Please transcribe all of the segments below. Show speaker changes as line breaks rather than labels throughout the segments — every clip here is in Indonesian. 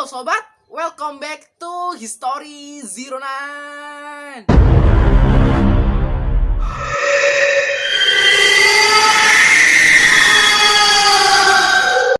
Halo sobat, welcome back to History 09.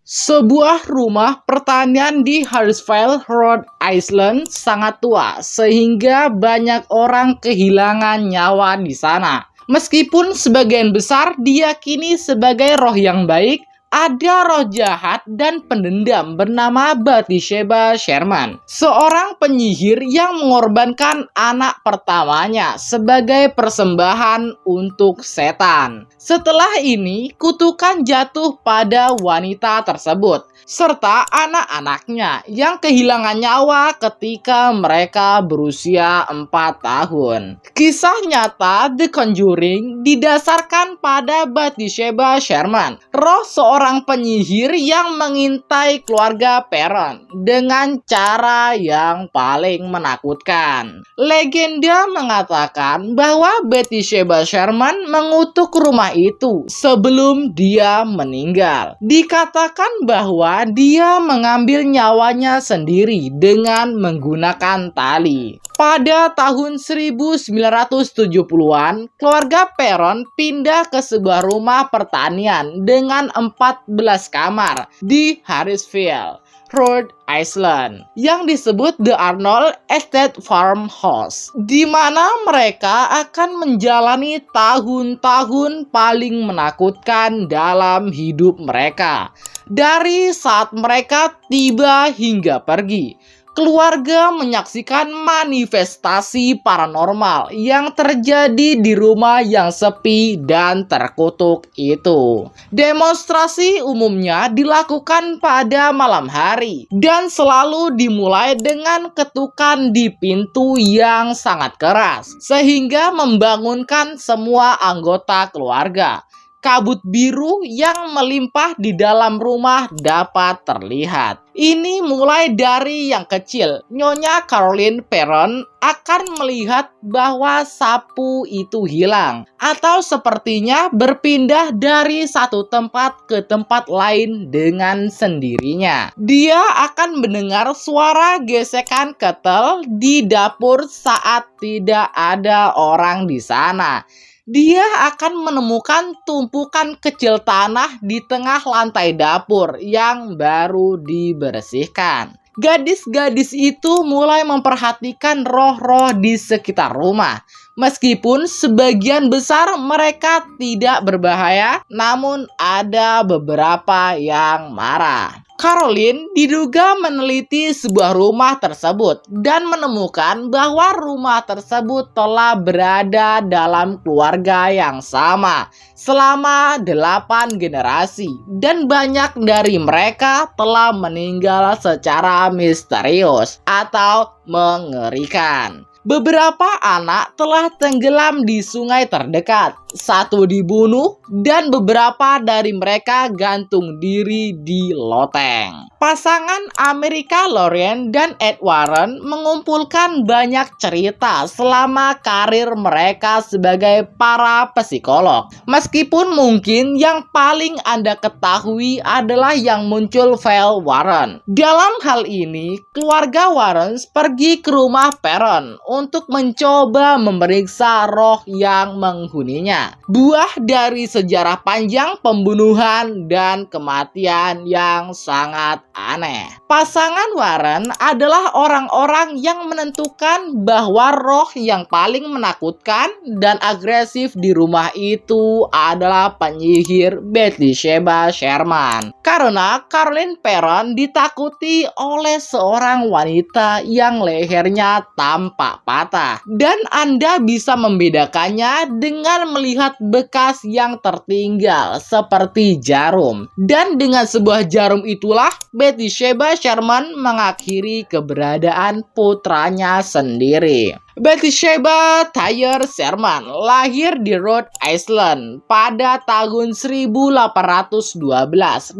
Sebuah rumah pertanian di Harrisville, Rhode Island sangat tua sehingga banyak orang kehilangan nyawa di sana. Meskipun sebagian besar diyakini sebagai roh yang baik, ada roh jahat dan pendendam bernama Bathsheba Sherman, seorang penyihir yang mengorbankan anak pertamanya sebagai persembahan untuk setan. Setelah ini, kutukan jatuh pada wanita tersebut serta anak-anaknya yang kehilangan nyawa ketika mereka berusia 4 tahun. Kisah nyata The Conjuring didasarkan pada Bathsheba Sherman, roh seorang penyihir yang mengintai keluarga Perron dengan cara yang paling menakutkan. Legenda mengatakan bahwa Bathsheba Sherman mengutuk rumah itu sebelum dia meninggal. Dikatakan bahwa dia mengambil nyawanya sendiri dengan menggunakan tali. Pada tahun 1970-an, keluarga Perron pindah ke sebuah rumah pertanian dengan 14 kamar di Harrisville, Rhode Island, yang disebut The Arnold Estate Farmhouse, di mana mereka akan menjalani tahun-tahun paling menakutkan dalam hidup mereka. Dari saat mereka tiba hingga pergi, keluarga menyaksikan manifestasi paranormal yang terjadi di rumah yang sepi dan terkutuk itu. Demonstrasi umumnya dilakukan pada malam hari dan selalu dimulai dengan ketukan di pintu yang sangat keras, sehingga membangunkan semua anggota keluarga. Kabut biru yang melimpah di dalam rumah dapat terlihat. Ini mulai dari yang kecil. Nyonya Caroline Perron akan melihat bahwa sapu itu hilang, atau sepertinya berpindah dari satu tempat ke tempat lain dengan sendirinya. Dia akan mendengar suara gesekan ketel di dapur saat tidak ada orang di sana. Dia akan menemukan tumpukan kecil tanah di tengah lantai dapur yang baru dibersihkan. Gadis-gadis itu mulai memperhatikan roh-roh di sekitar rumah. Meskipun sebagian besar mereka tidak berbahaya, namun ada beberapa yang marah. Caroline diduga meneliti sebuah rumah tersebut dan menemukan bahwa rumah tersebut telah berada dalam keluarga yang sama selama 8 generasi, dan banyak dari mereka telah meninggal secara misterius atau mengerikan. Beberapa anak telah tenggelam di sungai terdekat, satu dibunuh, dan beberapa dari mereka gantung diri di loteng. Pasangan America Lauren dan Ed Warren mengumpulkan banyak cerita selama karir mereka sebagai para psikolog. Meskipun mungkin yang paling Anda ketahui adalah yang muncul file Warren. Dalam hal ini, keluarga Warren pergi ke rumah Perron untuk mencoba memeriksa roh yang menghuninya. Buah dari sejarah panjang pembunuhan dan kematian yang sangat aneh. Pasangan Warren adalah orang-orang yang menentukan bahwa roh yang paling menakutkan dan agresif di rumah itu adalah penyihir Bathsheba Sherman. Karena Caroline Perron ditakuti oleh seorang wanita yang lehernya tampak patah, dan Anda bisa membedakannya dengan melihat bekas yang tertinggal seperti jarum. Dan dengan sebuah jarum itulah Bathsheba Sherman mengakhiri keberadaan putranya sendiri. Bathsheba Thayer Sherman lahir di Rhode Island pada tahun 1812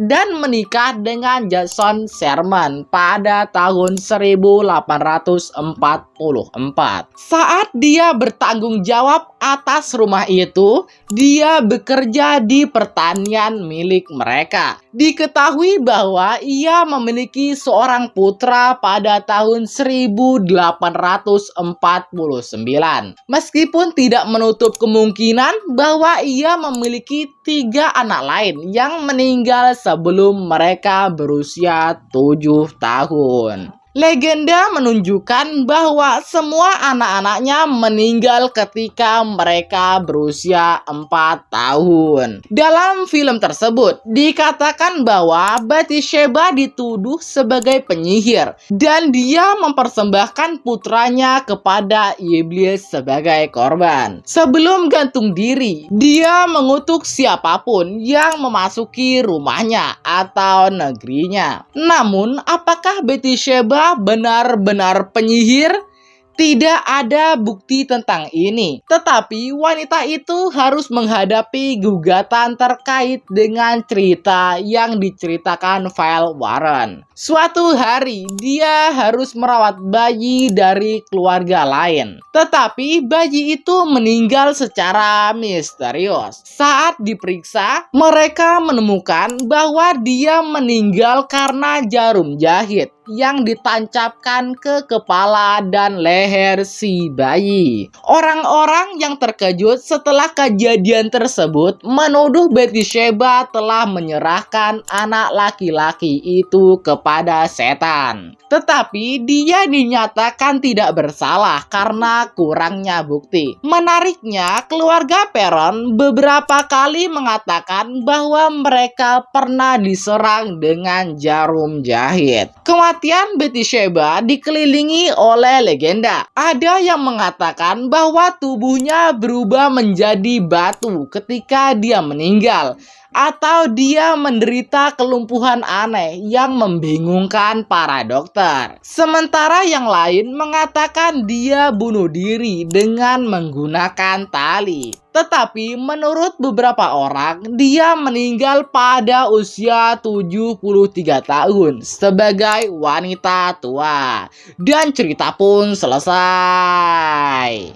dan menikah dengan Jason Sherman pada tahun 1844. Saat dia bertanggung jawab atas rumah itu, dia bekerja di pertanian milik mereka Diketahui bahwa ia memiliki seorang putra pada tahun 1849. Meskipun tidak menutup kemungkinan bahwa ia memiliki 3 anak lain yang meninggal sebelum mereka berusia 7 tahun. Legenda menunjukkan bahwa semua anak-anaknya meninggal ketika mereka berusia 4 tahun. Dalam film tersebut, dikatakan bahwa Bathsheba dituduh sebagai penyihir dan dia mempersembahkan putranya kepada iblis sebagai korban. Sebelum gantung diri, dia mengutuk siapapun yang memasuki rumahnya atau negerinya. Namun, apakah Bathsheba benar-benar penyihir? Tidak ada bukti tentang ini, tetapi wanita itu harus menghadapi gugatan terkait dengan cerita yang diceritakan File Warren. Suatu hari, dia harus merawat bayi dari keluarga lain, tetapi bayi itu meninggal secara misterius. Saat diperiksa, mereka menemukan bahwa dia meninggal karena jarum jahit yang ditancapkan ke kepala dan leher si bayi. Orang-orang yang terkejut setelah kejadian tersebut menuduh Bathsheba telah menyerahkan anak laki-laki itu kepada setan. Tetapi dia dinyatakan tidak bersalah karena kurangnya bukti. Menariknya, keluarga Perron beberapa kali mengatakan bahwa mereka pernah diserang dengan jarum jahit. Kematian Bathsheba dikelilingi oleh legenda. Ada yang mengatakan bahwa tubuhnya berubah menjadi batu ketika dia meninggal, atau dia menderita kelumpuhan aneh yang membingungkan para dokter. Sementara yang lain mengatakan dia bunuh diri dengan menggunakan tali. Tetapi menurut beberapa orang, dia meninggal pada usia 73 tahun sebagai wanita tua. Dan cerita pun selesai.